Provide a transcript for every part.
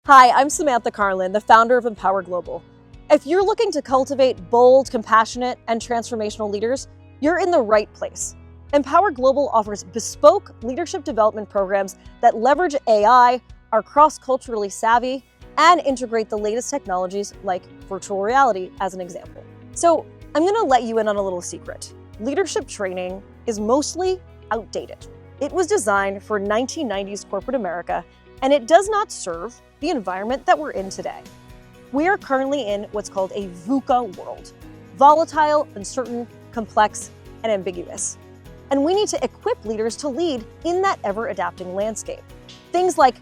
Hi, I'm Samantha Karlin, the founder of Empower Global. If you're looking to cultivate bold, compassionate, and transformational leaders, you're in the right place. Empower Global offers bespoke leadership development programs that leverage AI, are cross-culturally savvy, and integrate the latest technologies like virtual reality as an example. So I'm going to let you in on a little secret. Leadership training is mostly outdated. It was designed for 1990s corporate America, and it does not serve the environment that we're in today. We are currently in what's called a VUCA world: volatile, uncertain, complex, and ambiguous. And we need to equip leaders to lead in that ever-adapting landscape. Things like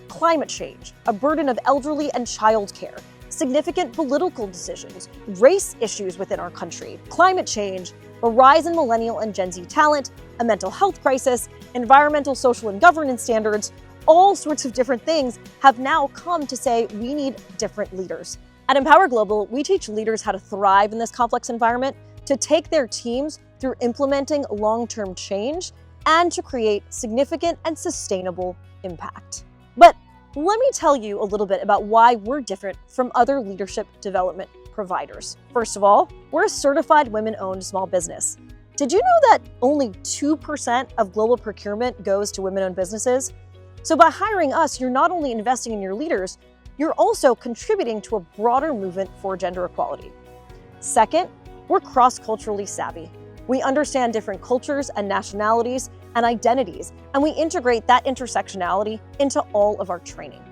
climate change, a burden of elderly and child care, significant political decisions, race issues within our country, climate change, a rise in millennial and Gen Z talent, a mental health crisis, environmental, social, and governance standards, all sorts of different things have now come to say we need different leaders. At Empower Global, we teach leaders how to thrive in this complex environment, to take their teams through implementing long-term change, and to create significant and sustainable impact. But let me tell you a little bit about why we're different from other leadership development providers. First of all, we're a certified women-owned small business. Did you know that only 2% of global procurement goes to women-owned businesses? So by hiring us, you're not only investing in your leaders, you're also contributing to a broader movement for gender equality. Second, we're cross-culturally savvy. We understand different cultures and nationalities and identities, and we integrate that intersectionality into all of our training.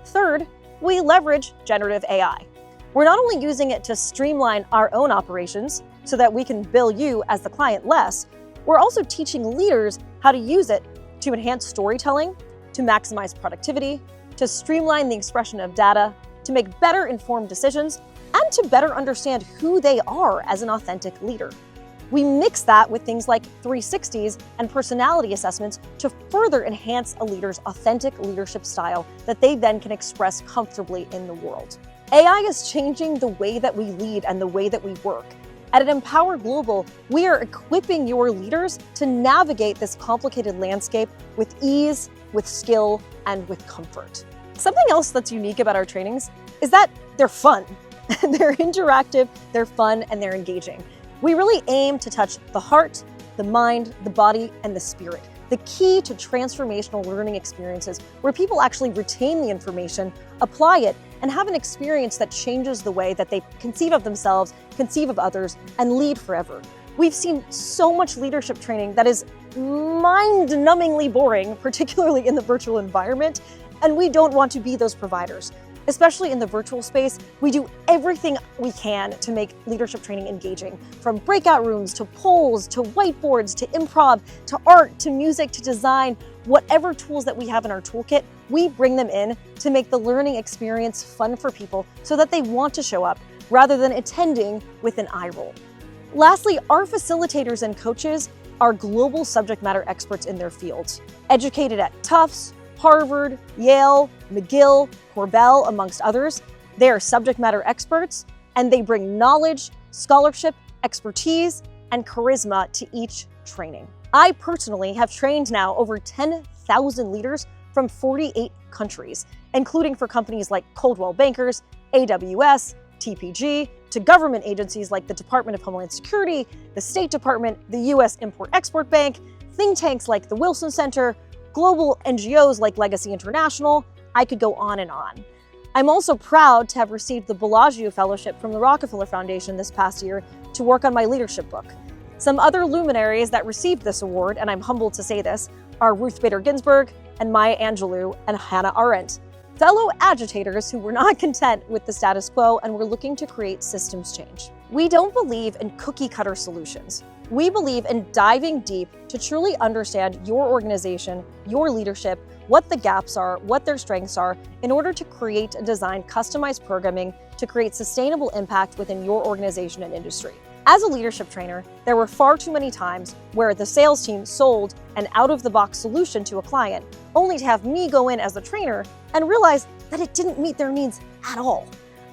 Third, we leverage generative AI. We're not only using it to streamline our own operations so that we can bill you as the client less, we're also teaching leaders how to use it to enhance storytelling, to maximize productivity, to streamline the expression of data, to make better informed decisions, and to better understand who they are as an authentic leader. We mix that with things like 360s and personality assessments to further enhance a leader's authentic leadership style that they then can express comfortably in the world. AI is changing the way that we lead and the way that we work. At Empower Global, we are equipping your leaders to navigate this complicated landscape with ease, with skill, and with comfort. Something else that's unique about our trainings is that they're fun. They're interactive, they're fun, and they're engaging. We really aim to touch the heart, the mind, the body, and the spirit. The key to transformational learning experiences where people actually retain the information, apply it, and have an experience that changes the way that they conceive of themselves, conceive of others, and lead forever. We've seen so much leadership training that is mind-numbingly boring, particularly in the virtual environment, and we don't want to be those providers. Especially in the virtual space, we do everything we can to make leadership training engaging, from breakout rooms to polls to whiteboards to improv to art to music to design. Whatever tools that we have in our toolkit, we bring them in to make the learning experience fun for people so that they want to show up rather than attending with an eye roll. Lastly, our facilitators and coaches are global subject matter experts in their fields, educated at Tufts, Harvard, Yale, McGill, Corbell, amongst others. They are subject matter experts, and they bring knowledge, scholarship, expertise, and charisma to each training. I personally have trained now over 10,000 leaders from 48 countries, including for companies like Coldwell Bankers, AWS, TPG, to government agencies like the Department of Homeland Security, the State Department, the U.S. Import-Export Bank, think tanks like the Wilson Center, global NGOs like Legacy International. I could go on and on. I'm also proud to have received the Bellagio Fellowship from the Rockefeller Foundation this past year to work on my leadership book. Some other luminaries that received this award, and I'm humbled to say this, are Ruth Bader Ginsburg and Maya Angelou and Hannah Arendt, fellow agitators who were not content with the status quo and were looking to create systems change. We don't believe in cookie-cutter solutions. We believe in diving deep to truly understand your organization, your leadership, what the gaps are, what their strengths are, in order to create and design customized programming to create sustainable impact within your organization and industry. As a leadership trainer, there were far too many times where the sales team sold an out-of-the-box solution to a client, only to have me go in as the trainer and realize that it didn't meet their needs at all.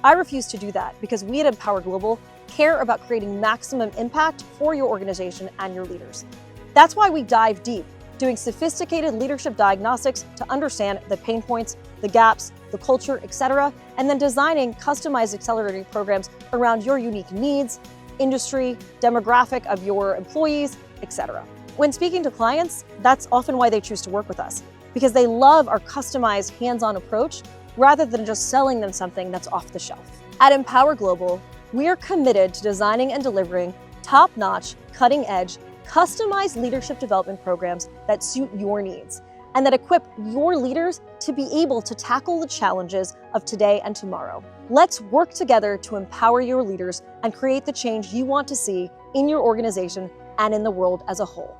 I refuse to do that because we at Empower Global care about creating maximum impact for your organization and your leaders. That's why we dive deep, doing sophisticated leadership diagnostics to understand the pain points, the gaps, the the culture, etc., and then designing customized accelerating programs around your unique needs, industry, demographic of your employees, etc. When speaking to clients, that's often why they choose to work with us, because they love our customized, hands-on approach rather than just selling them something that's off the shelf. At Empower Global, we are committed to designing and delivering top-notch, cutting-edge, customized leadership development programs that suit your needs and that equip your leaders to be able to tackle the challenges of today and tomorrow. Let's work together to empower your leaders and create the change you want to see in your organization and in the world as a whole.